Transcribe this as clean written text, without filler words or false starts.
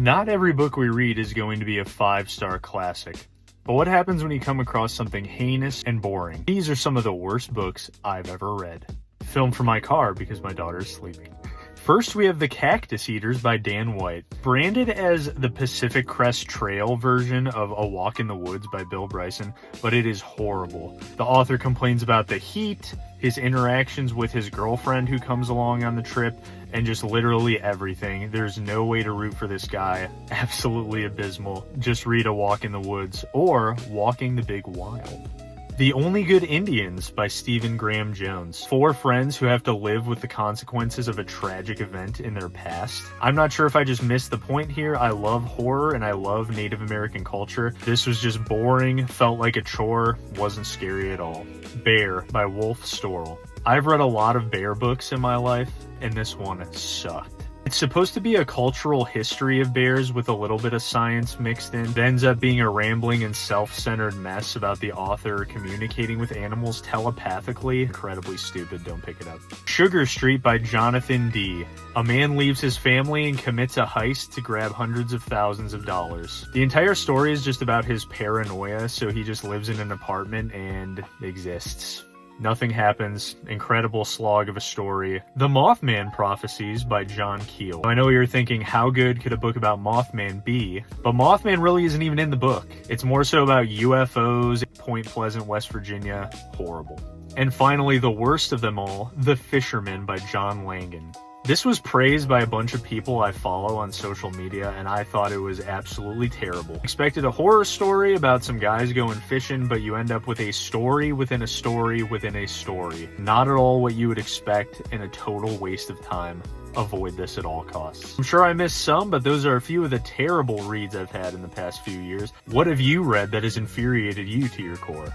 Not every book we read is going to be a 5-star classic. But what happens when you come across something heinous and boring? These are some of the worst books I've ever read. Filmed from my car because my daughter is sleeping. First, we have The Cactus Eaters by Dan White. Branded as the Pacific Crest Trail version of A Walk in the Woods by Bill Bryson, but it is horrible. The author complains about the heat, his interactions with his girlfriend who comes along on the trip, and just literally everything. There's no way to root for this guy. Absolutely abysmal. Just read A Walk in the Woods or Walking the Big Wild. The Only Good Indians by Stephen Graham Jones. 4 friends who have to live with the consequences of a tragic event in their past. I'm not sure if I just missed the point here. I love horror and I love Native American culture. This was just boring, felt like a chore, wasn't scary at all. Bear by Wolf Storrell. I've read a lot of bear books in my life, and this one sucked. It's supposed to be a cultural history of bears with a little bit of science mixed in. It ends up being a rambling and self-centered mess about the author communicating with animals telepathically. Incredibly stupid, don't pick it up. Sugar Street by Jonathan Dee. A man leaves his family and commits a heist to grab hundreds of thousands of dollars. The entire story is just about his paranoia, so he just lives in an apartment and exists. Nothing happens. Incredible slog of a story. The Mothman Prophecies by John Keel. I know you're thinking, how good could a book about Mothman be? But Mothman really isn't even in the book. It's more so about UFOs, Point Pleasant, West Virginia. Horrible. And finally, the worst of them all, The Fisherman by John Langan. This was praised by a bunch of people I follow on social media, and I thought it was absolutely terrible. Expected a horror story about some guys going fishing, but you end up with a story within a story within a story. Not at all what you would expect, and a total waste of time. Avoid this at all costs. I'm sure I missed some, but those are a few of the terrible reads I've had in the past few years. What have you read that has infuriated you to your core?